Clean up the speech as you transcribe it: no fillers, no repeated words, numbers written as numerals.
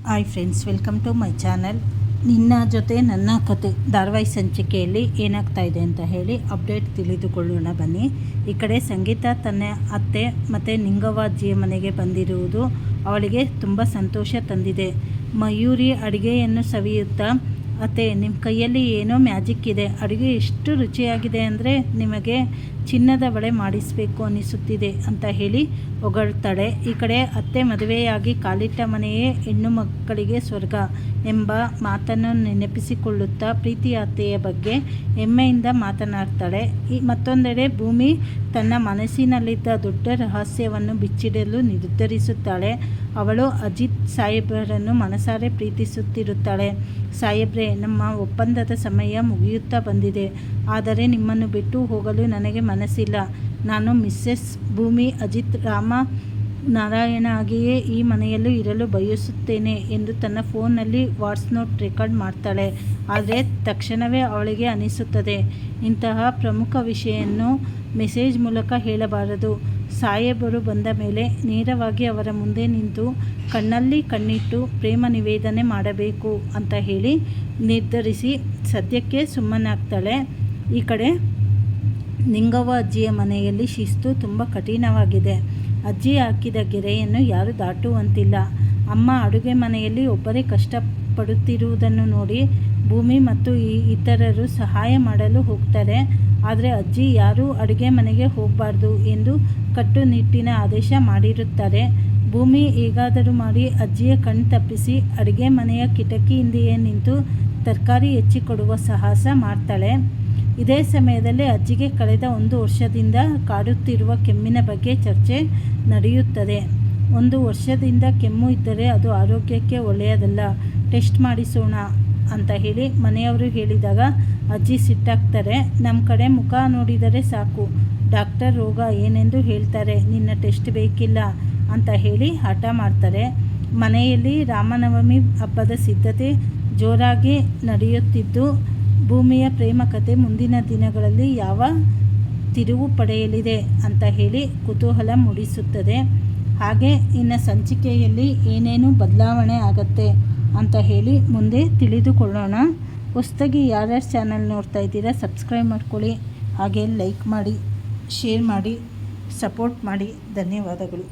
Hi friends, welcome to my channel. ನಿನ್ನ ಜೊತೆ ನನ್ನ ಕತೆ ಧಾರಾವಾಹಿ ಸಂಚಿಕೆಯಲ್ಲಿ ಏನಾಗ್ತಾ ಇದೆ ಅಂತ ಹೇಳಿ ಅಪ್ಡೇಟ್ ತಿಳಿದುಕೊಳ್ಳೋಣ ಬನ್ನಿ. ಈ ಕಡೆ ಸಂಗೀತ ತನ್ನ ಅತ್ತೆ ಮತ್ತು ನಿಂಗವ್ವ ಅಜ್ಜಿಯ ಮನೆಗೆ ಬಂದಿರುವುದು ಅವಳಿಗೆ ತುಂಬ ಸಂತೋಷ ತಂದಿದೆ. ಮಯೂರಿ ಅಡುಗೆಯನ್ನು ಸವಿಯುತ್ತಾ, ಅತ್ತೆ ನಿಮ್ಮ ಕೈಯಲ್ಲಿ ಏನೋ ಮ್ಯಾಜಿಕ್ ಇದೆ, ಅಡುಗೆ ಎಷ್ಟು ರುಚಿಯಾಗಿದೆ ಅಂದರೆ ನಿಮಗೆ ಚಿನ್ನದ ಬಳೆ ಮಾಡಿಸಬೇಕು ಅನ್ನಿಸುತ್ತಿದೆ ಅಂತ ಹೇಳಿ ಹೊಗಳ್ತಾಳೆ. ಈ ಕಡೆ ಅತ್ತೆ ಮದುವೆಯಾಗಿ ಕಾಲಿಟ್ಟ ಮನೆಯೇ ಹೆಣ್ಣು ಮಕ್ಕಳಿಗೆ ಸ್ವರ್ಗ ಎಂಬ ಮಾತನ್ನು ನೆನಪಿಸಿಕೊಳ್ಳುತ್ತಾ ಪ್ರೀತಿಯ ಅತ್ತೆಯ ಬಗ್ಗೆ ಹೆಮ್ಮೆಯಿಂದ ಮಾತನಾಡ್ತಾಳೆ. ಮತ್ತೊಂದೆಡೆ ಭೂಮಿ ತನ್ನ ಮನಸ್ಸಿನಲ್ಲಿದ್ದ ದೊಡ್ಡ ರಹಸ್ಯವನ್ನು ಬಿಚ್ಚಿಡಲು ನಿರ್ಧರಿಸುತ್ತಾಳೆ. ಅವಳು ಅಜಿತ್ ಸಾಹೇಬ್ರನ್ನು ಮನಸಾರೆ ಪ್ರೀತಿಸುತ್ತಿರುತ್ತಾಳೆ. ಸಾಹೇಬ್ರೆ, ನಮ್ಮ ಒಪ್ಪಂದದ ಸಮಯ ಮುಗಿಯುತ್ತಾ ಬಂದಿದೆ, ಆದರೆ ನಿಮ್ಮನ್ನು ಬಿಟ್ಟು ಹೋಗಲು ನನಗೆ ಮನಸ್ಸಿಲ್ಲ. ನಾನು ಮಿಸ್ಸೆಸ್ ಭೂಮಿ ಅಜಿತ್ ರಾಮ ನಾರಾಯಣ ಆಗಿಯೇ ಈ ಮನೆಯಲ್ಲೂ ಇರಲು ಬಯಸುತ್ತೇನೆ ಎಂದು ತನ್ನ ಫೋನ್ನಲ್ಲಿ ವಾಯ್ಸ್ ನೋಟ್ ರೆಕಾರ್ಡ್ ಮಾಡ್ತಾಳೆ. ಆದರೆ ತಕ್ಷಣವೇ ಅವಳಿಗೆ ಅನಿಸುತ್ತದೆ, ಇಂತಹ ಪ್ರಮುಖ ವಿಷಯವನ್ನು ಮೆಸೇಜ್ ಮೂಲಕ ಹೇಳಬಾರದು. ಸಾಹೇಬರು ಬಂದ ಮೇಲೆ ನೇರವಾಗಿ ಅವರ ಮುಂದೆ ನಿಂತು ಕಣ್ಣಲ್ಲಿ ಕಣ್ಣಿಟ್ಟು ಪ್ರೇಮ ನಿವೇದನೆ ಮಾಡಬೇಕು ಅಂತ ಹೇಳಿ ನಿರ್ಧರಿಸಿ ಸದ್ಯಕ್ಕೆ ಸುಮ್ಮನಾಗ್ತಾಳೆ. ಈ ಕಡೆ ನಿಂಗವ್ವ ಅಜ್ಜಿಯ ಮನೆಯಲ್ಲಿ ಶಿಸ್ತು ತುಂಬ ಕಠಿಣವಾಗಿದೆ. ಅಜ್ಜಿ ಹಾಕಿದ ಗೆರೆಯನ್ನು ಯಾರು ದಾಟುವಂತಿಲ್ಲ. ಅಮ್ಮ ಅಡುಗೆ ಮನೆಯಲ್ಲಿ ಒಬ್ಬರೇ ಕಷ್ಟಪಡುತ್ತಿರುವುದನ್ನು ನೋಡಿ ಭೂಮಿ ಮತ್ತು ಇತರರು ಸಹಾಯ ಮಾಡಲು ಹೋಗ್ತಾರೆ. ಆದರೆ ಅಜ್ಜಿ ಯಾರೂ ಅಡುಗೆ ಮನೆಗೆ ಹೋಗಬಾರ್ದು ಎಂದು ಕಟ್ಟುನಿಟ್ಟಿನ ಆದೇಶ ಮಾಡಿರುತ್ತಾರೆ. ಭೂಮಿ ಹೇಗಾದರೂ ಮಾಡಿ ಅಜ್ಜಿಯ ಕಣ್ಣು ತಪ್ಪಿಸಿ ಅಡುಗೆ ಮನೆಯ ಕಿಟಕಿಯಿಂದೆಯೇ ನಿಂತು ತರಕಾರಿ ಹೆಚ್ಚಿಕೊಡುವ ಸಾಹಸ ಮಾಡ್ತಾಳೆ. ಇದೇ ಸಮಯದಲ್ಲಿ ಅಜ್ಜಿಗೆ ಕಳೆದ 1 ವರ್ಷದಿಂದ ಕಾಡುತ್ತಿರುವ ಕೆಮ್ಮಿನ ಬಗ್ಗೆ ಚರ್ಚೆ ನಡೆಯುತ್ತದೆ. 1 ವರ್ಷದಿಂದ ಕೆಮ್ಮು ಇದ್ದರೆ ಅದು ಆರೋಗ್ಯಕ್ಕೆ ಒಳ್ಳೆಯದಲ್ಲ, ಟೆಸ್ಟ್ ಮಾಡಿಸೋಣ ಅಂತ ಹೇಳಿ ಮನೆಯವರು ಹೇಳಿದಾಗ ಅಜ್ಜಿ ಸಿಟ್ಟಾಗ್ತಾರೆ. ನಮ್ಮ ಕಡೆ ಮುಖ ನೋಡಿದರೆ ಸಾಕು, ಡಾಕ್ಟರ್ ರೋಗ ಏನೆಂದು ಹೇಳ್ತಾರೆ, ನಿನ್ನ ಟೆಸ್ಟ್ ಬೇಕಿಲ್ಲ ಅಂತ ಹೇಳಿ ಹಠ ಮಾಡ್ತಾರೆ. ಮನೆಯಲ್ಲಿ ರಾಮನವಮಿ ಹಬ್ಬದ ಸಿದ್ಧತೆ ಜೋರಾಗಿ ನಡೆಯುತ್ತಿದ್ದು, ಭೂಮಿಯ ಪ್ರೇಮ ಕಥೆ ಮುಂದಿನ ದಿನಗಳಲ್ಲಿ ಯಾವ ತಿರುವು ಪಡೆಯಲಿದೆ ಅಂತ ಹೇಳಿ ಕುತೂಹಲ ಮೂಡಿಸುತ್ತದೆ. ಹಾಗೆ ಇನ್ನು ಸಂಚಿಕೆಯಲ್ಲಿ ಏನೇನು ಬದಲಾವಣೆ ಆಗತ್ತೆ ಅಂತ ಹೇಳಿ ಮುಂದೆ ತಿಳಿದುಕೊಳ್ಳೋಣ. ಹೊಸದಾಗಿ ಯಾರ್ಯಾರು ಚಾನಲ್ ನೋಡ್ತಾ ಇದ್ದೀರಾ ಸಬ್ಸ್ಕ್ರೈಬ್ ಮಾಡ್ಕೊಳ್ಳಿ, ಹಾಗೆ ಲೈಕ್ ಮಾಡಿ, ಶೇರ್ ಮಾಡಿ, ಸಪೋರ್ಟ್ ಮಾಡಿ. ಧನ್ಯವಾದಗಳು.